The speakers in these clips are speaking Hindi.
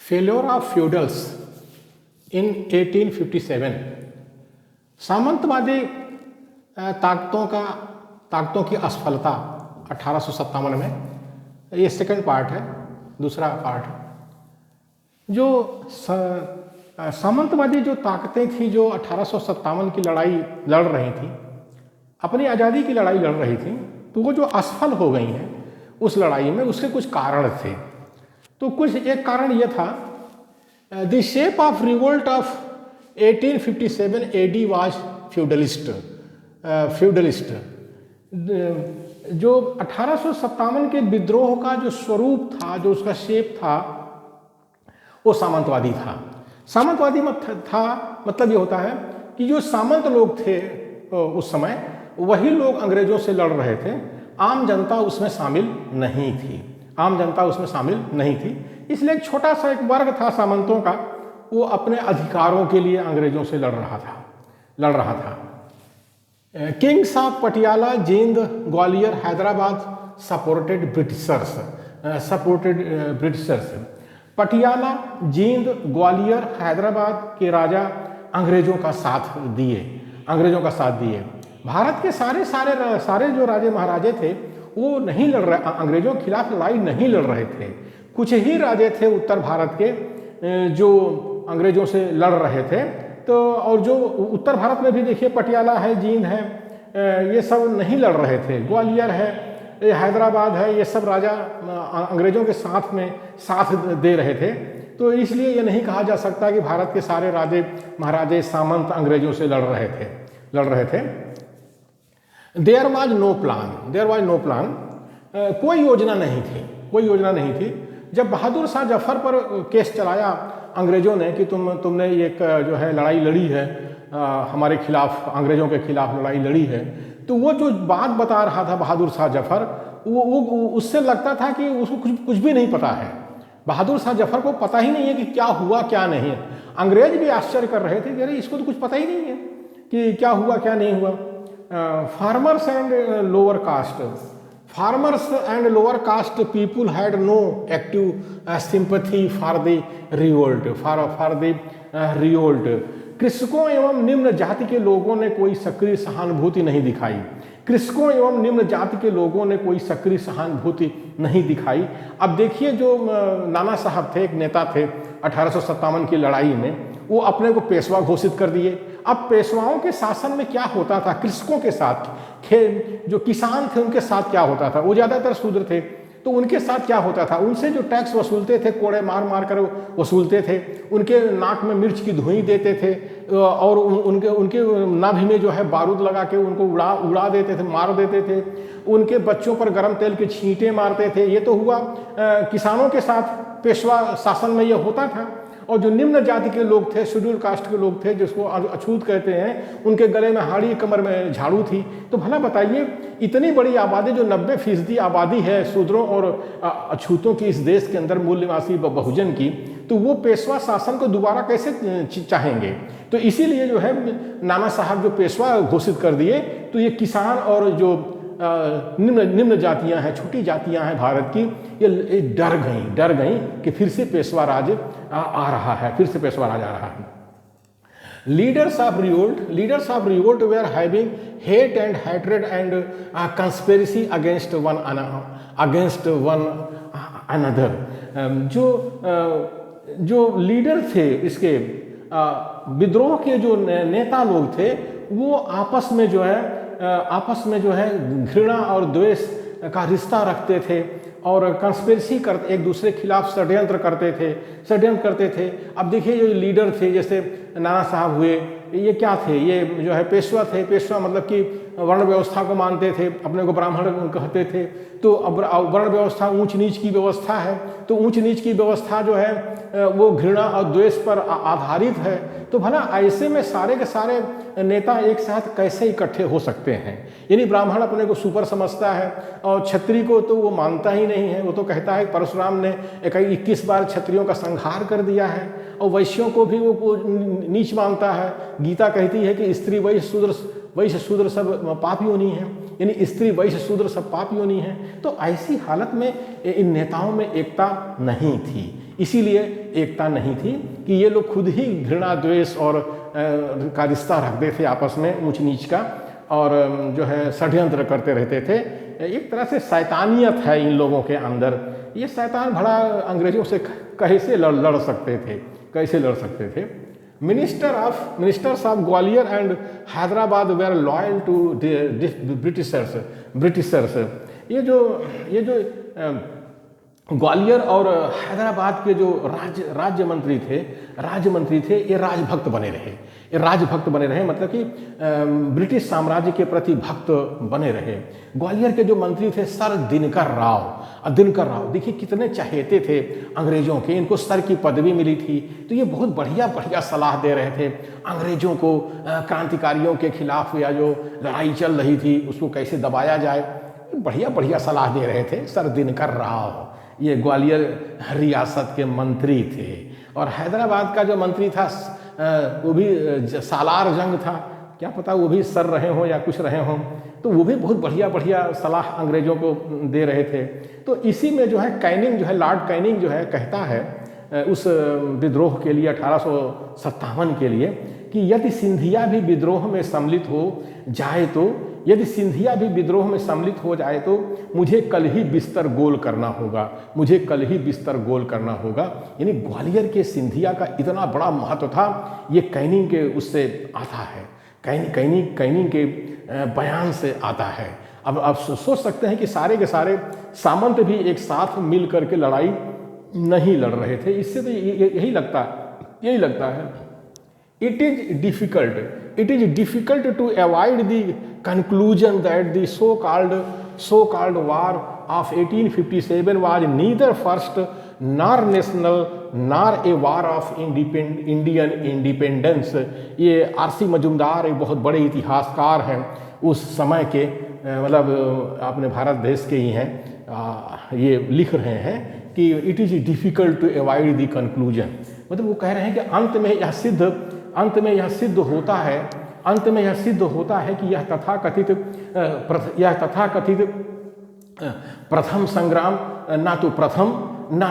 फेल्योर ऑफ फ्यूडल्स इन 1857। सामंतवादी ताकतों की असफलता 1857 में, ये सेकंड पार्ट है। दूसरा पार्ट जो सामंतवादी जो ताकतें थी जो 1857 की लड़ाई लड़ रही थी, अपनी आज़ादी की लड़ाई लड़ रही थी, तो वो जो असफल हो गई हैं उस लड़ाई में, उसके कुछ कारण थे। तो कुछ एक कारण ये था, the shape of revolt of 1857 AD was feudalist. जो 1857 के विद्रोह का जो स्वरूप था, जो उसका शेप था, वो सामंतवादी था। सामंतवादी मतलब ये होता है कि जो सामंत लोग थे उस समय, वही लोग अंग्रेजों से लड़ रहे थे, आम जनता उसमें शामिल नहीं थी। आम जनता उसमें शामिल नहीं थी, इसलिए एक छोटा सा एक वर्ग था सामंतों का, वो अपने अधिकारों के लिए अंग्रेजों से लड़ रहा था। Kings of Patiala, Jind, Gwalior, Hyderabad supported Britishers. Patiala, Jind, Gwalior, Hyderabad के राजा अंग्रेजों का साथ दिए। भारत के सारे जो राजे महाराजे थे वो नहीं लड़ रहे, अंग्रेजों के खिलाफ लड़ाई नहीं लड़ रहे थे। कुछ ही राजे थे उत्तर भारत के जो अंग्रेजों से लड़ रहे थे। तो और जो उत्तर भारत में भी देखिए, पटियाला है, जींद है, ये सब नहीं लड़ रहे थे। ग्वालियर है, हैदराबाद है, ये सब राजा अंग्रेजों के साथ दे रहे थे। तो इसलिए ये नहीं कहा जा सकता कि भारत के सारे राजे महाराजे सामंत अंग्रेजों से लड़ रहे थे। देयर वाज नो प्लान, कोई योजना नहीं थी। जब बहादुर शाह जफर पर केस चलाया अंग्रेजों ने कि तुमने एक जो है लड़ाई लड़ी है हमारे खिलाफ, अंग्रेजों के खिलाफ लड़ाई लड़ी है, तो वो जो बात बता रहा था बहादुर शाह जफर, वो उससे लगता था कि उसको कुछ भी नहीं पता है। बहादुर शाह जफर को पता ही नहीं है कि क्या हुआ क्या नहीं है। अंग्रेज भी आश्चर्य कर रहे थे कि अरे इसको तो कुछ पता ही नहीं है कि क्या हुआ क्या नहीं हुआ। Farmers and lower caste people had no active sympathy for the revolt. कृषकों एवं निम्न जाति के लोगों ने कोई सक्रिय सहानुभूति नहीं दिखाई। अब देखिए, जो नाना साहब थे, एक नेता थे 1857 की लड़ाई में, वो अपने को पेशवा घोषित कर दिए। अब पेशवाओं के शासन में क्या होता था, कृषकों के साथ, जो किसान थे उनके साथ क्या होता था, वो ज़्यादातर शूद्र थे, तो उनके साथ क्या होता था, उनसे जो टैक्स वसूलते थे, कोड़े मार कर वसूलते थे, उनके नाक में मिर्च की धुआं देते थे और उनके नाभि में जो है बारूद लगा के उनको उड़ा देते थे, मार देते थे, उनके बच्चों पर गर्म तेल के छींटे मारते थे। ये तो हुआ किसानों के साथ पेशवा शासन में ये होता था। और जो निम्न जाति के लोग थे, शेड्यूल कास्ट के लोग थे, जिसको अछूत कहते हैं, उनके गले में हाड़ी, कमर में झाड़ू थी। तो भला बताइए, इतनी बड़ी आबादी, जो 90% आबादी है शूद्रों और अछूतों की इस देश के अंदर, मूल निवासी बहुजन की, तो वो पेशवा शासन को दोबारा कैसे चाहेंगे। तो इसीलिए जो है नाना साहब जो पेशवा घोषित कर दिए, तो ये किसान और जो निम्न जातियां हैं, छोटी जातियां हैं भारत की, ये डर गई कि फिर से पेशवा राज आ रहा है। Leaders of revolt were having hate and hatred and conspiracy against one another. जो लीडर थे, इसके विद्रोह के जो नेता लोग थे, वो आपस में जो है घृणा और द्वेष का रिश्ता रखते थे और कंस्पिरेसी करते, एक दूसरे के खिलाफ षड्यंत्र करते थे। अब देखिए, जो लीडर थे, जैसे नाना साहब हुए, ये क्या थे, ये जो है पेशवा थे। पेशवा मतलब कि वर्ण व्यवस्था को मानते थे, अपने को ब्राह्मण कहते थे। तो अब वर्ण व्यवस्था ऊंच नीच की व्यवस्था है, तो ऊंच नीच की व्यवस्था जो है वो घृणा और द्वेष पर आधारित है। तो भला ऐसे में सारे के सारे नेता एक साथ कैसे इकट्ठे हो सकते हैं। यानी ब्राह्मण अपने को सुपर समझता है और क्षत्रिय को तो वो मानता ही नहीं है। वो तो कहता है परशुराम ने 21 बार क्षत्रियों का संहार कर दिया है, और वैश्यों को भी वो नीच मानता है। गीता कहती है कि स्त्री वैश्य शूद्र सब पाप योनि है, यानी स्त्री वैश्य शूद्र सब पाप योनि है। तो ऐसी हालत में इन नेताओं में एकता नहीं थी। इसीलिए एकता नहीं थी कि ये लोग खुद ही घृणा द्वेष और का रिश्ता रखते थे आपस में, ऊंच नीच का, और जो है षड्यंत्र करते रहते थे। एक तरह से शैतानियत है इन लोगों के अंदर। ये शैतान भला अंग्रेजों से कैसे लड़ सकते थे, कैसे लड़ सकते थे। Ministers of Gwalior and Hyderabad were loyal to Britishers. ये जो ग्वालियर और हैदराबाद के जो राज्य मंत्री थे ये राजभक्त बने रहे। मतलब कि ब्रिटिश साम्राज्य के प्रति भक्त बने रहे। ग्वालियर के जो मंत्री थे सर दिनकर राव देखिए कितने चहेते थे अंग्रेजों के, इनको सर की पदवी मिली थी, तो ये बहुत बढ़िया सलाह दे रहे थे अंग्रेजों को। क्रांतिकारियों के खिलाफ या जो लड़ाई चल रही थी उसको कैसे दबाया जाए, बढ़िया सलाह दे रहे थे सर दिनकर राव। ये ग्वालियर रियासत के मंत्री थे। और हैदराबाद का जो मंत्री था वो भी सालार जंग था, क्या पता वो भी सर रहे हों या कुछ रहे हों, तो वो भी बहुत बढ़िया सलाह अंग्रेजों को दे रहे थे। तो इसी में जो है कैनिंग जो है, लॉर्ड कैनिंग जो है कहता है उस विद्रोह के लिए 1857 के लिए कि यदि सिंधिया भी विद्रोह में सम्मिलित हो जाए तो मुझे कल ही बिस्तर गोल करना होगा। यानी ग्वालियर के सिंधिया का इतना बड़ा महत्व था, ये कैनिंग के उससे आता है, कैनिंग के बयान से आता है। अब आप सोच सकते हैं कि सारे के सारे सामंत भी एक साथ मिल करके लड़ाई नहीं लड़ रहे थे। इससे तो यही लगता है It is difficult to avoid the conclusion that the so-called war of 1857 was neither first nor national nor a war of Indian independence। ये आरसी मजुमदार एक बहुत बड़े इतिहासकार हैं उस समय के, मतलब अपने भारत देश के ही हैं। ये लिख रहे हैं कि it is difficult to avoid the conclusion, मतलब वो कह रहे हैं कि अंत में यह सिद्ध होता है कि यह तथाकथित प्रथम संग्राम ना तो प्रथम न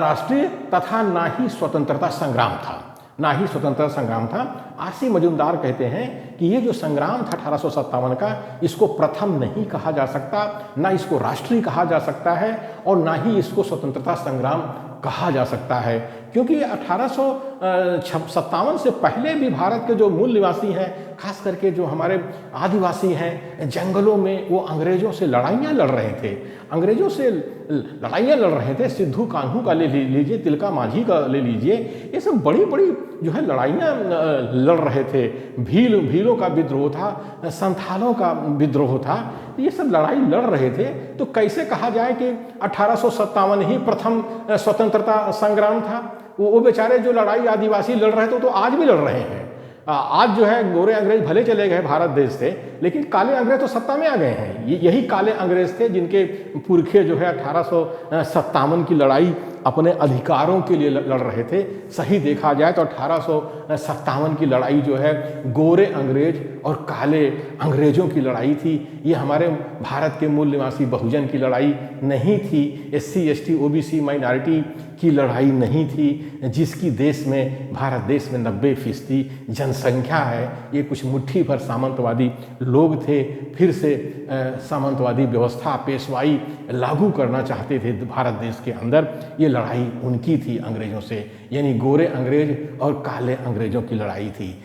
राष्ट्रीय तथा ना ही स्वतंत्रता संग्राम था। आरसी मजुमदार कहते हैं कि ये जो संग्राम था 1857 का, इसको प्रथम नहीं कहा जा सकता, ना इसको राष्ट्रीय कहा जा सकता है और ना ही इसको स्वतंत्रता संग्राम कहा जा सकता है, क्योंकि 1857 से पहले भी भारत के जो मूल निवासी हैं, खास करके जो हमारे आदिवासी हैं जंगलों में, वो अंग्रेजों से लड़ाइयाँ लड़ रहे थे। सिद्धू कान्हू का ले लीजिए, तिलका मांझी का ले लीजिए, ये सब बड़ी जो है लड़ाइयाँ लड़ रहे थे। भीलों का विद्रोह था, संथालों का विद्रोह था, ये सब लड़ाई लड़ रहे थे। तो कैसे कहा जाए कि 1857 ही प्रथम स्वतंत्रता संग्राम था? वो बेचारे जो लड़ाई आदिवासी लड़ रहे थे तो आज भी लड़ रहे हैं। आज जो है गोरे अंग्रेज भले चले गए भारत देश से, लेकिन काले अंग्रेज तो सत्ता में आ गए हैं। यही काले अंग्रेज थे जिनके पुरखे जो है 1857 की लड़ाई अपने अधिकारों के लिए लड़ रहे थे। सही देखा जाए तो 1857 की लड़ाई जो है गोरे अंग्रेज और काले अंग्रेजों की लड़ाई थी। ये हमारे भारत के मूल निवासी बहुजन की लड़ाई नहीं थी, SC ST OBC माइनॉरिटी की लड़ाई नहीं थी, जिसकी भारत देश में 90% जनसंख्या है। ये कुछ मुट्ठी भर सामंतवादी लोग थे, फिर से सामंतवादी व्यवस्था, पेशवाई लागू करना चाहते थे भारत देश के अंदर। ये लड़ाई उनकी थी अंग्रेजों से, यानी गोरे अंग्रेज और काले अंग्रेजों की लड़ाई थी।